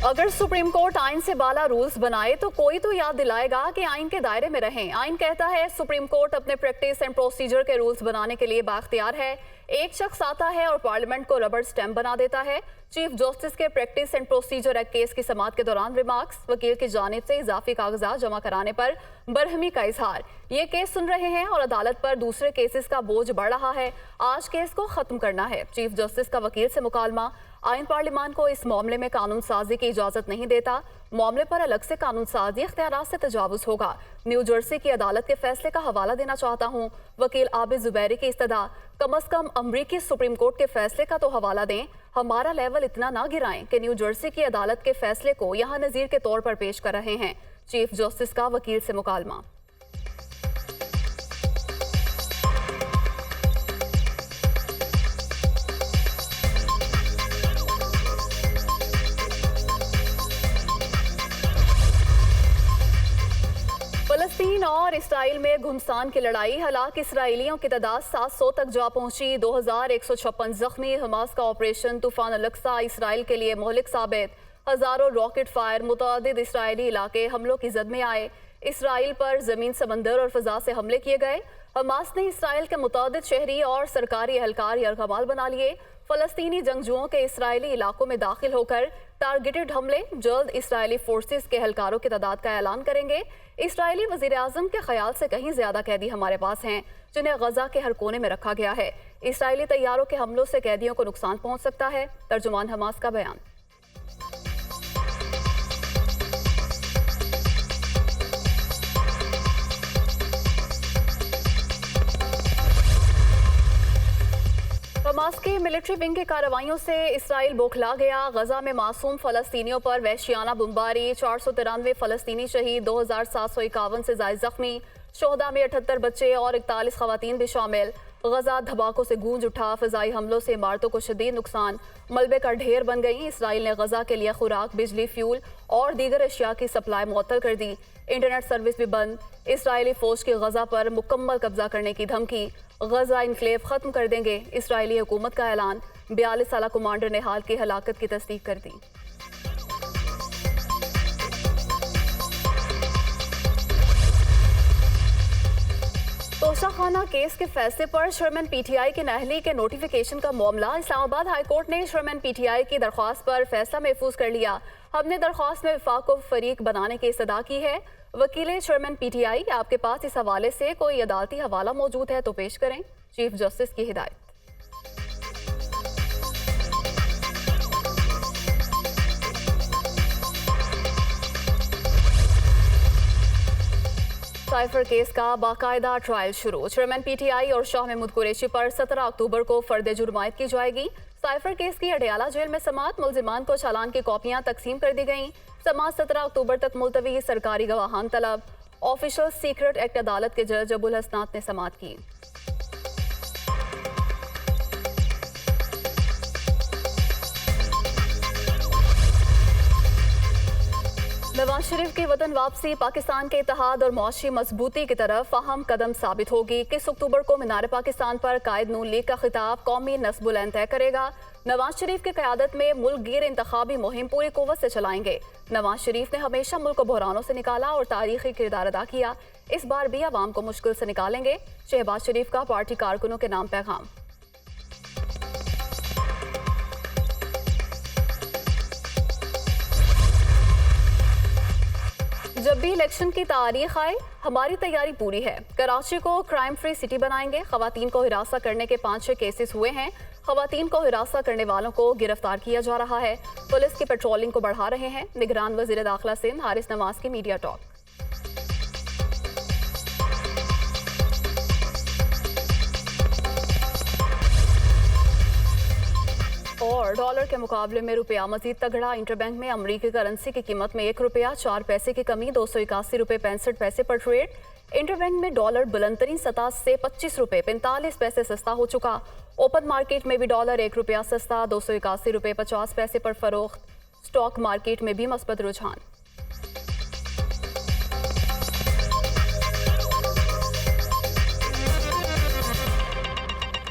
अगर supreme court आइन से बाला रूल्स बनाए तो कोई तो याद दिलाएगा कि आइन के दायरे में रहें। आइन कहता है सुप्रीम कोर्ट अपने प्रैक्टिस एंड प्रोसीजर के रूल्स बनाने के लिए बाख्तियार है। एक शख्स आता है और पार्लियामेंट को रबर स्टैम्प बना देता है। चीफ जस्टिस के practice and procedure act case की समाअत के दौरान रिमार्क्स, वकील की जानिब से इजाफी कागजात जमा कराने पर बरहमी का इजहार। ये केस सुन रहे हैं और अदालत पर दूसरे केसेस का बोझ बढ़ रहा है। आज केस को खत्म करना है। चीफ जस्टिस का वकील से मुकालमा। आइन पार्लियामान को इस मामले में कानून साजी की इजाजत नहीं देता। मामले पर अलग से कानून साजी इख्तियारात से तजावुज होगा। न्यू जर्सी की अदालत के फैसले का हवाला देना चाहता हूँ। वकील आबिद जुबैरी की इस्तदा, कम अज कम अमरीकी सुप्रीम कोर्ट के फैसले का तो हवाला दें। हमारा लेवल इतना ना गिराएं कि न्यू जर्सी की अदालत के फैसले को यहाँ नजीर के तौर पर पेश कर रहे हैं। चीफ जस्टिस का वकील से मुकालमा। फलस्तीन और इसराइल में घुमसान की लड़ाई। हलाक इसराइलियों की तादाद 700 तक जा पहुंची। 2156 जख्मी। हमास का ऑपरेशन तूफान अल-अक्सा इसराइल के लिए मोहलिक साबित। हजारों रॉकेट फायर मुतअद्दिद इसराइली इलाके हमलों की जद में आए। इसराइल पर जमीन, समंदर और फजा से हमले किए गए। हमास ने इसराइल के मुतअद्दिद शहरी और सरकारी एहलकार यरगमाल बना लिए। फलस्तीनी जंगजुओं के इसराइली इलाकों में दाखिल होकर टारगेटेड हमले। जल्द इसराइली फोर्सेस के एहलकारों की तादाद का ऐलान करेंगे। इसराइली वजीर आजम के ख्याल से कहीं ज्यादा कैदी हमारे पास हैं, जिन्हें गजा के हर कोने में रखा गया है। इसराइली तैयारों के हमलों से कैदियों को नुकसान पहुंच सकता है। तर्जुमान हमास का बयान। हमास के मिलिट्री विंग की कार्रवाइयों से इसराइल बौखला गया। गजा में मासूम फलस्तीनियों पर वहशियाना बमबारी। 493 फलस्तीनी शहीद, 2751 से ज्यादा जख्मी। शोहदा में 78 बच्चे और 41 खवातीन भी शामिल। गजा धमाकों से गूंज उठा। फिजाई हमलों से इमारतों को शदीद नुकसान। मलबे का ढेर बन गई। इसराइल ने गजा के लिए खुराक, बिजली, फ्यूल और दीगर अशिया की सप्लाई मुअत्तल कर दी। इंटरनेट सर्विस भी बंद। इसराइली फौज की गजा पर मुकम्मल कब्जा करने की धमकी। गजा इनक्लेव खत्म कर देंगे, इसराइली हुकूमत का ऐलान। 42 साला कमांडर ने हाल की हलाकत की तस्दीक कर दी। तोशाखाना केस के फैसले पर चेयरमैन पीटीआई की नाअहली के नोटिफिकेशन का मामला। इस्लामाबाद हाईकोर्ट ने चेयरमैन पीटीआई की दरख्वास्त पर फैसला महफूज कर लिया। हमने दरख्वास्त में वफाक को फरीक बनाने की इस्तदा की है। वकील चेयरमैन पीटीआई, आपके पास इस हवाले से कोई अदालती हवाला मौजूद है तो पेश करें। चीफ जस्टिस की हिदायत। साइफर केस का बाकायदा ट्रायल शुरू। चेयरमैन पीटीआई और शाह महमूद कुरैशी पर 17 अक्टूबर को फर्द जुर्मायत की जाएगी। साइफर केस की अडयाला जेल में समाअत। मुलजिमान को चालान की कॉपियां तकसीम कर दी गईं। समाअत 17 अक्टूबर तक मुलतवी। सरकारी गवाहान तलब। ऑफिशियल सीक्रेट एक्ट अदालत के जज अबुल हसनात ने समाअत की। नवाज शरीफ की वतन वापसी पाकिस्तान के इत्तेहाद और मुआशी मजबूती की तरफ अहम कदम साबित होगी। 21 अक्टूबर को मीनार पाकिस्तान पर कायद नून लीग का खिताब कौमी नस्ब-उल-ऐन तय करेगा। नवाज शरीफ की क़यादत में मुल्क गिर इंतखाबी मुहिम पूरी कुव्वत से चलाएंगे। नवाज शरीफ ने हमेशा मुल्क को बहरानों से निकाला और तारीखी किरदार अदा किया। इस बार भी अवाम को मुश्किल से निकालेंगे। शहबाज शरीफ का पार्टी कारकुनों के नाम पैगाम। जब भी इलेक्शन की तारीख आए, हमारी तैयारी पूरी है। कराची को क्राइम फ्री सिटी बनाएंगे। खवातीन को हिरासत करने के 5-6 केसेस हुए हैं। खवातीन को हिरासत करने वालों को गिरफ्तार किया जा रहा है। पुलिस की पेट्रोलिंग को बढ़ा रहे हैं। निगरान वजीर दाखिला सिंध हारिस नवाज की मीडिया टॉक। और डॉलर के मुकाबले में रुपया मजीद तगड़ा। इंटरबैंक में अमरीकी करेंसी की कीमत में 1 रुपया 4 पैसे की कमी। 281 रुपये 65 पैसे पर ट्रेड। इंटरबैंक में डॉलर बुलंदतरीन सतह से 25 रुपये 45 पैसे सस्ता हो चुका। ओपन मार्केट में भी डॉलर 1 रुपया सस्ता 281 रुपये 50 पैसे पर फरोख्त। स्टॉक मार्केट में भी मस्बत रुझान।